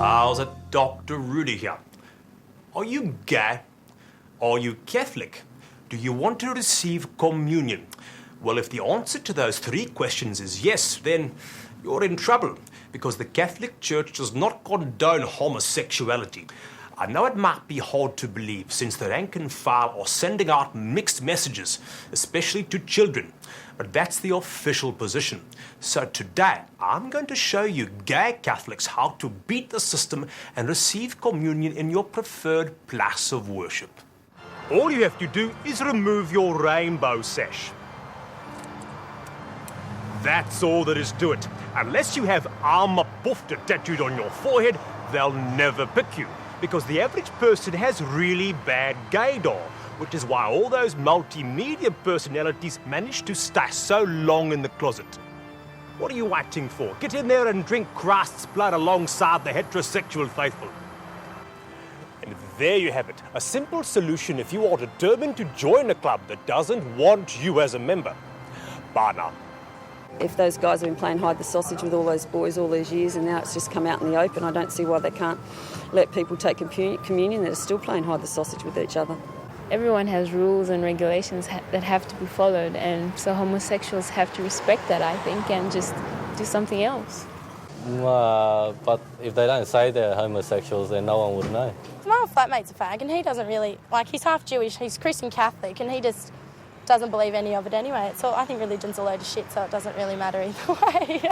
How's it, Dr. Rudi here? Are you gay? Are you Catholic? Do you want to receive communion? Well, if the answer to those three questions is yes, then you're in trouble, because the Catholic Church does not condone homosexuality. I know it might be hard to believe, since the rank and file are sending out mixed messages, especially to children, but that's the official position. So today, I'm going to show you gay Catholics how to beat the system and receive communion in your preferred place of worship. All you have to do is remove your rainbow sash. That's all there is to it. Unless you have Alma Pufta tattooed on your forehead, they'll never pick you, because the average person has really bad gaydar, which is why all those multimedia personalities manage to stay so long in the closet. What are you waiting for? Get in there and drink Christ's blood alongside the heterosexual faithful. And there you have it, a simple solution if you are determined to join a club that doesn't want you as a member. Bye now. If those guys have been playing hide the sausage with all those boys all these years and now it's just come out in the open, I don't see why they can't let people take communion that are still playing hide the sausage with each other. Everyone has rules and regulations that have to be followed, and so homosexuals have to respect that, I think, and just do something else. But if they don't say they're homosexuals, then no one would know. My flatmate's a fag and he doesn't really, he's half Jewish, he's Christian Catholic, and he just doesn't believe any of it anyway. So I think religion's a load of shit, so it doesn't really matter either way.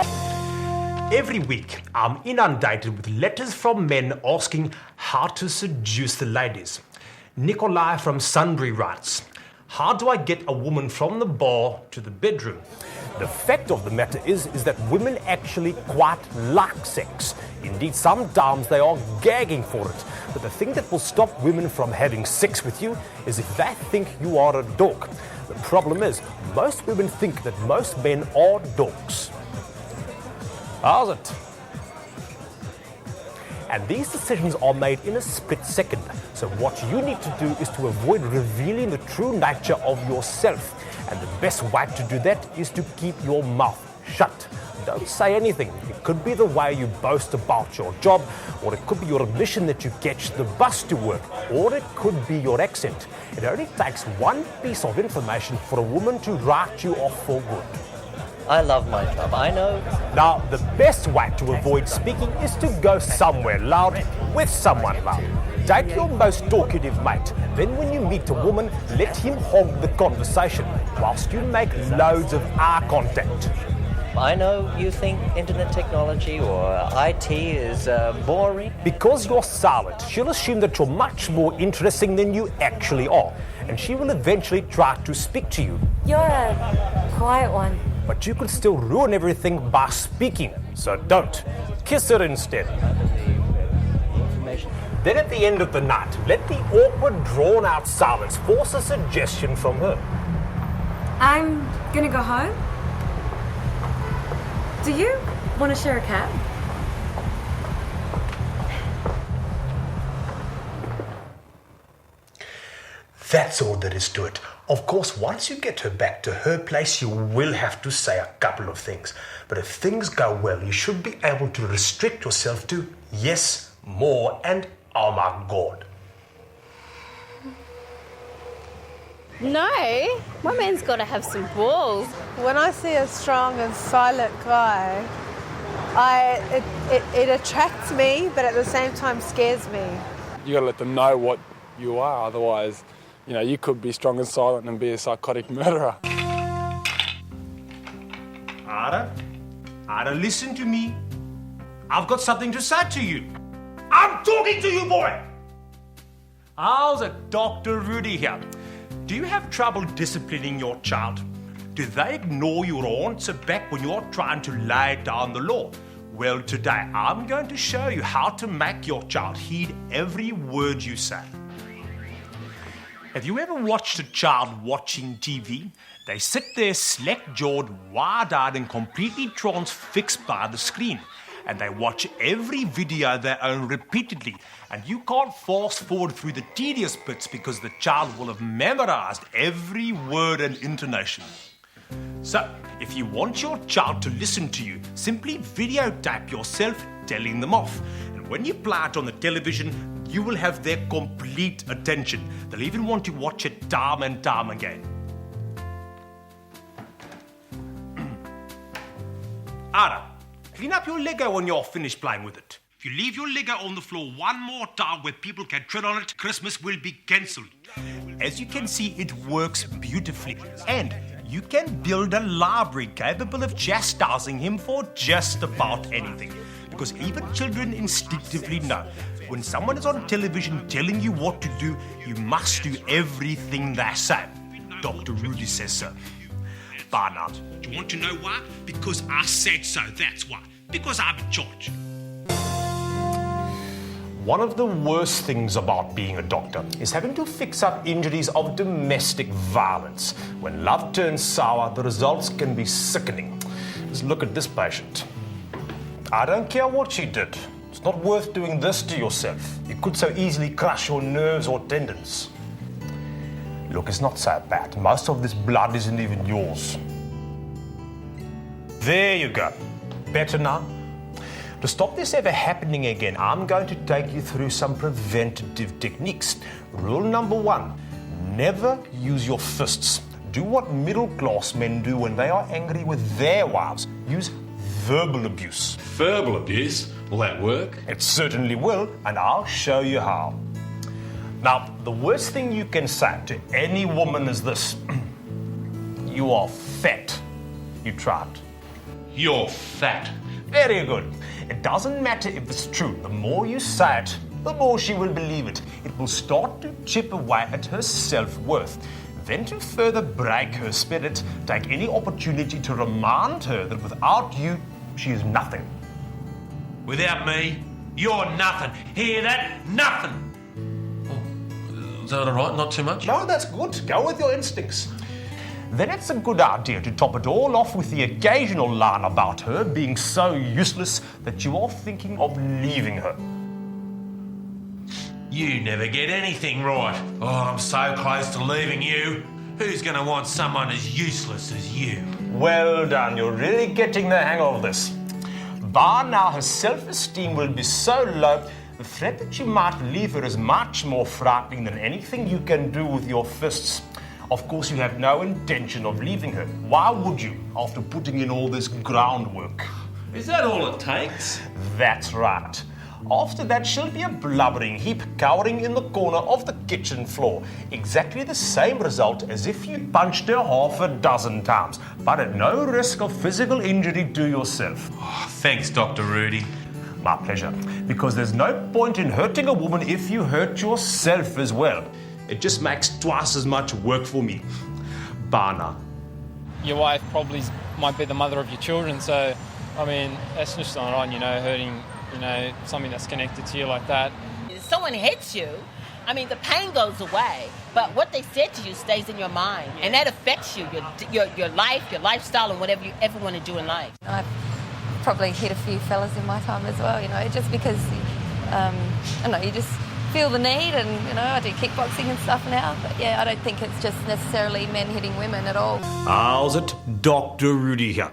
Every week, I'm inundated with letters from men asking how to seduce the ladies. Nikolai from Sundry writes, "How do I get a woman from the bar to the bedroom?" The fact of the matter is that women actually quite like sex. Indeed, sometimes they are gagging for it. But the thing that will stop women from having sex with you is if they think you are a dork. The problem is, most women think that most men are dorks. How's it? And these decisions are made in a split second. So what you need to do is to avoid revealing the true nature of yourself. And the best way to do that is to keep your mouth shut. Don't say anything. It could be the way you boast about your job, or it could be your admission that you catch the bus to work, or it could be your accent. It only takes one piece of information for a woman to write you off for good. I love my club, I know. Now, the best way to avoid speaking is to go somewhere loud with someone loud. Take your most talkative mate. Then when you meet a woman, let him hog the conversation whilst you make loads of eye contact. I know you think internet technology or IT is boring. Because you're silent, she'll assume that you're much more interesting than you actually are, and she will eventually try to speak to you. You're a quiet one. But you could still ruin everything by speaking, so don't. Kiss her instead. Then at the end of the night, let the awkward, drawn-out silence force a suggestion from her. I'm gonna go home. Do you want to share a cab? That's all there is to it. Of course, once you get her back to her place, you will have to say a couple of things. But if things go well, you should be able to restrict yourself to yes, more, and oh my God. No, my man's got to have some balls. When I see a strong and silent guy, it attracts me, but at the same time scares me. You got to let them know what you are, otherwise, you could be strong and silent and be a psychotic murderer. Ada, listen to me. I've got something to say to you. I'm talking to you, boy! How's it, Dr. Rudi here? Do you have trouble disciplining your child? Do they ignore your answer back when you're trying to lay down the law? Well, today I'm going to show you how to make your child heed every word you say. Have you ever watched a child watching TV? They sit there slack-jawed, wide-eyed and completely transfixed by the screen. And they watch every video they own repeatedly. And you can't fast forward through the tedious bits because the child will have memorized every word and intonation. So, if you want your child to listen to you, simply videotape yourself telling them off. And When you play it on the television, you will have their complete attention. They'll even want to watch it time and time again. Ada, clean up your Lego when you're finished playing with it. If you leave your Lego on the floor one more time where people can tread on it, Christmas will be cancelled. As you can see, it works beautifully. And you can build a library capable of chastising him for just about anything. Because even children instinctively know when someone is on television telling you what to do, you must do everything they say. Dr. Rudi says so. Barnard. Do you want to know why? Because I said so, that's why. Because I'm in charge. One of the worst things about being a doctor is having to fix up injuries of domestic violence. When love turns sour, the results can be sickening. Just look at this patient. I don't care what she did. It's not worth doing this to yourself. You could so easily crush your nerves or tendons. Look, it's not so bad. Most of this blood isn't even yours. There you go. Better now? To stop this ever happening again, I'm going to take you through some preventative techniques. Rule number 1, never use your fists. Do what middle-class men do when they are angry with their wives. Use verbal abuse. Verbal abuse? Will that work? It certainly will, and I'll show you how. Now, the worst thing you can say to any woman is this. You are fat. You tried. You're fat. Very good. It doesn't matter if it's true. The more you say it, the more she will believe it. It will start to chip away at her self-worth. Then to further break her spirit, take any opportunity to remind her that without you, she is nothing. Without me, you're nothing. Hear that? Nothing. Oh, is that all right? Not too much? No, that's good. Go with your instincts. Then it's a good idea to top it all off with the occasional line about her being so useless that you are thinking of leaving her. You never get anything right. Oh, I'm so close to leaving you. Who's going to want someone as useless as you? Well done. You're really getting the hang of this. By now, her self-esteem will be so low, the threat that you might leave her is much more frightening than anything you can do with your fists. Of course, you have no intention of leaving her. Why would you, after putting in all this groundwork? Is that all it takes? That's right. After that, she'll be a blubbering heap cowering in the corner of the kitchen floor. Exactly the same result as if you punched her half a dozen times, but at no risk of physical injury to yourself. Oh, thanks, Dr. Rudi. My pleasure. Because there's no point in hurting a woman if you hurt yourself as well. It just makes twice as much work for me. Bana. Your wife probably might be the mother of your children, so, I mean, that's just not on, hurting, something that's connected to you like that. If someone hits you, I mean, the pain goes away, but what they said to you stays in your mind, and that affects you, your life, your lifestyle, and whatever you ever want to do in life. I've probably hit a few fellas in my time as well, just because, I don't know, you just feel the need, and I do kickboxing and stuff now, but yeah, I don't think it's just necessarily men hitting women at all. How's it? Dr. Rudi here.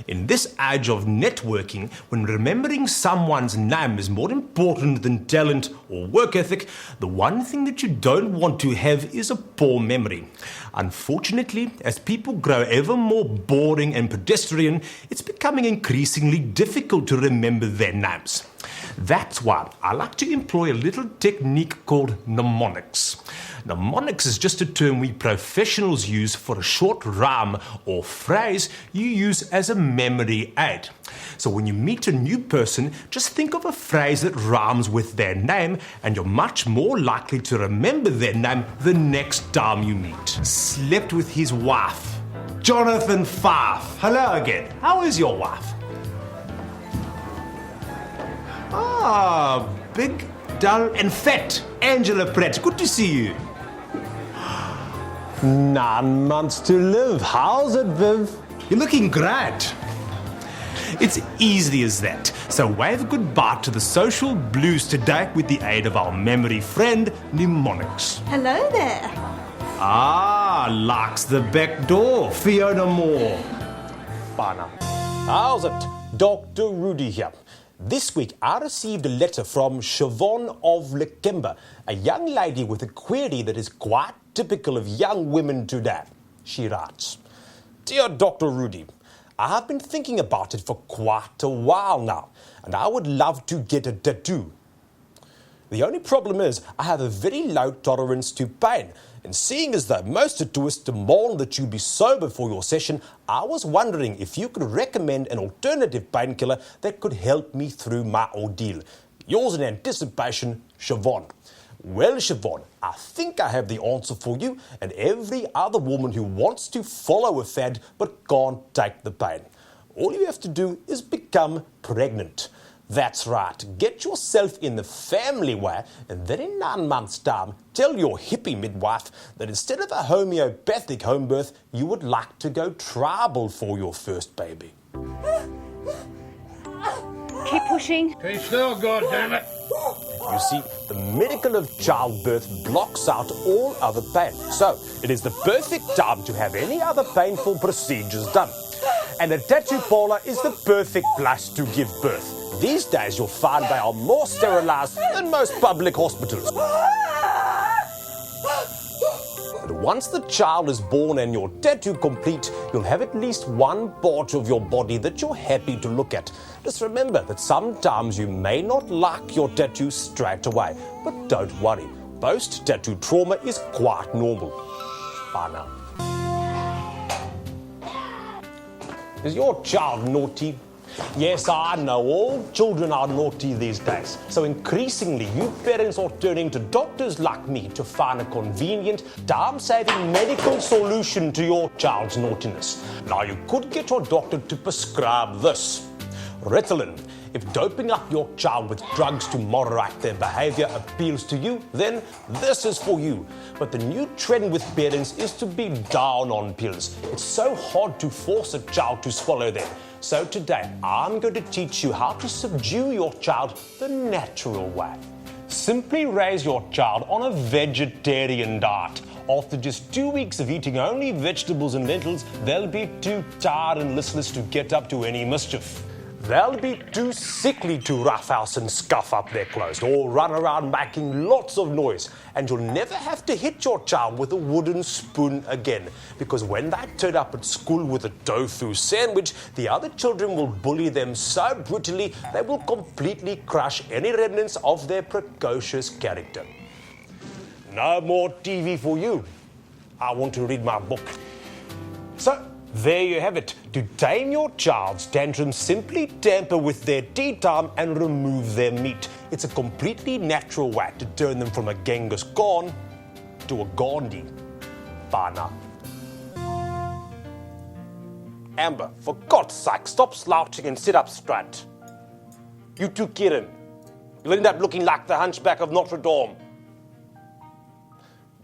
In this age of networking, when remembering someone's name is more important than talent or work ethic, the one thing that you don't want to have is a poor memory. Unfortunately, as people grow ever more boring and pedestrian, it's becoming increasingly difficult to remember their names. That's why I like to employ a little technique called mnemonics. Mnemonics is just a term we professionals use for a short rhyme or phrase you use as a memory aid. So when you meet a new person, just think of a phrase that rhymes with their name, and you're much more likely to remember their name the next time you meet. Slept with his wife. Jonathan Fife. Hello again. How is your wife? Ah, big, dull, and fat. Angela Pratt. Good to see you. 9 months to live. How's it, Viv? You're looking great. It's easy as that. So wave goodbye to the social blues today with the aid of our memory friend, mnemonics. Hello there. Ah, locks the back door. Fiona Moore. Bye now. How's it? Dr. Rudi here. This week, I received a letter from Siobhan of Lekemba, a young lady with a query that is quite typical of young women today. She writes, "Dear Dr. Rudi, I have been thinking about it for quite a while now, and I would love to get a tattoo. The only problem is I have a very low tolerance to pain, and seeing as though most tattooists demand that you be sober for your session, I was wondering if you could recommend an alternative painkiller that could help me through my ordeal. Yours in anticipation, Siobhan." Well, Siobhan, I think I have the answer for you and every other woman who wants to follow a fad but can't take the pain. All you have to do is become pregnant. That's right, get yourself in the family way, and then in 9 months' time, tell your hippie midwife that instead of a homeopathic home birth, you would like to go tribal for your first baby. Keep pushing. Keep still, goddammit. You see, the miracle of childbirth blocks out all other pain. So, it is the perfect time to have any other painful procedures done. And a tattoo parlor is the perfect place to give birth. These days, you'll find they are more sterilized than most public hospitals. But once the child is born and your tattoo complete, you'll have at least one part of your body that you're happy to look at. Just remember that sometimes you may not like your tattoo straight away, but don't worry. Post-tattoo trauma is quite normal. Bye now. Is your child naughty? Yes, I know, all children are naughty these days. So increasingly, you parents are turning to doctors like me to find a convenient, time-saving medical solution to your child's naughtiness. Now, you could get your doctor to prescribe this: Ritalin. If doping up your child with drugs to moderate their behavior appeals to you, then this is for you. But the new trend with parents is to be down on pills. It's so hard to force a child to swallow them. So today, I'm going to teach you how to subdue your child the natural way. Simply raise your child on a vegetarian diet. After just 2 weeks of eating only vegetables and lentils, they'll be too tired and listless to get up to any mischief. They'll be too sickly to roughhouse and scuff up their clothes or run around making lots of noise. And you'll never have to hit your child with a wooden spoon again, because when they turn up at school with a tofu sandwich, the other children will bully them so brutally they will completely crush any remnants of their precocious character. No more TV for you. I want to read my book. So, there you have it. To tame your child's tantrums, simply tamper with their tea time and remove their meat. It's a completely natural way to turn them from a Genghis Khan to a Gandhi. Bye now. Amber, for God's sake, stop slouching and sit up straight. You too, Kieran. You'll end up looking like the hunchback of Notre Dame.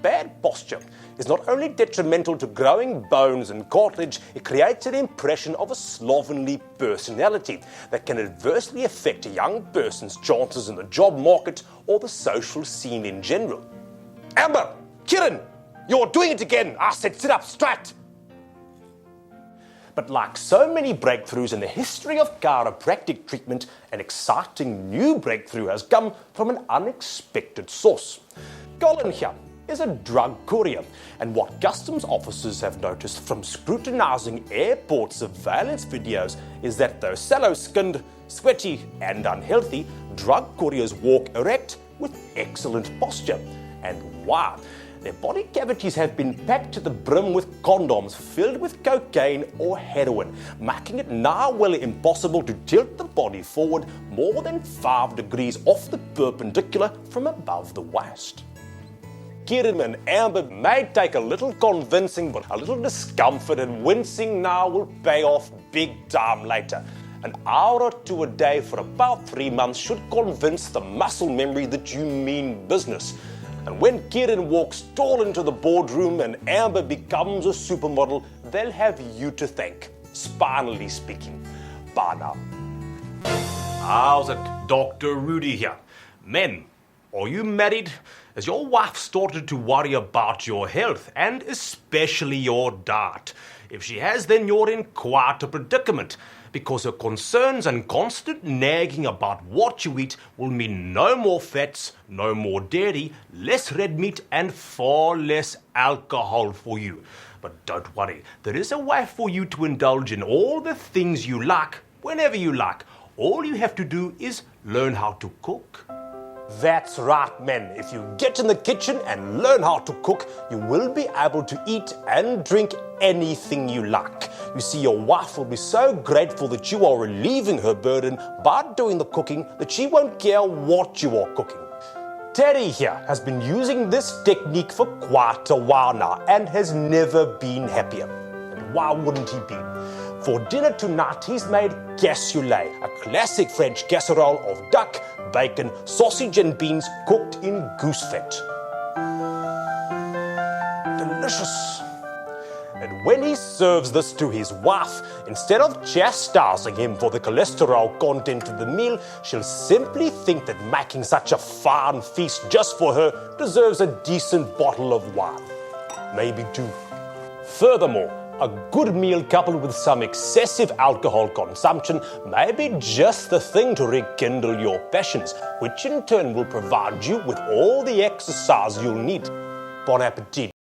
Bad posture is not only detrimental to growing bones and cartilage, it creates an impression of a slovenly personality that can adversely affect a young person's chances in the job market or the social scene in general. Amber! Kieran! You're doing it again! I said sit up straight! But like so many breakthroughs in the history of chiropractic treatment, an exciting new breakthrough has come from an unexpected source. Colin here is a drug courier, and what customs officers have noticed from scrutinizing airport surveillance videos is that though sallow-skinned, sweaty and unhealthy, drug couriers walk erect with excellent posture. And wow, their body cavities have been packed to the brim with condoms filled with cocaine or heroin, making it now well impossible to tilt the body forward more than 5 degrees off the perpendicular from above the waist. Kieran and Amber may take a little convincing, but a little discomfort and wincing now will pay off big time later. An hour or two a day for about 3 months should convince the muscle memory that you mean business. And when Kieran walks tall into the boardroom and Amber becomes a supermodel, they'll have you to thank, spinally speaking. Bye now. How's it? Dr. Rudi here. Men, are you married? Has your wife started to worry about your health and especially your diet? If she has, then you're in quite a predicament. because her concerns and constant nagging about what you eat will mean no more fats, no more dairy, less red meat, and far less alcohol for you. But don't worry, there is a way for you to indulge in all the things you like, whenever you like. All you have to do is learn how to cook. That's right, men. If you get in the kitchen and learn how to cook, you will be able to eat and drink anything you like. You see, your wife will be so grateful that you are relieving her burden by doing the cooking that she won't care what you are cooking. Teddy here has been using this technique for quite a while now and has never been happier. And why wouldn't he be? For dinner tonight, he's made cassoulet, a classic French casserole of duck, bacon, sausage and beans cooked in goose fat. Delicious. And when he serves this to his wife, instead of chastising him for the cholesterol content of the meal, she'll simply think that making such a fine feast just for her deserves a decent bottle of wine. Maybe two. Furthermore, a good meal coupled with some excessive alcohol consumption may be just the thing to rekindle your passions, which in turn will provide you with all the exercise you'll need. Bon appetit.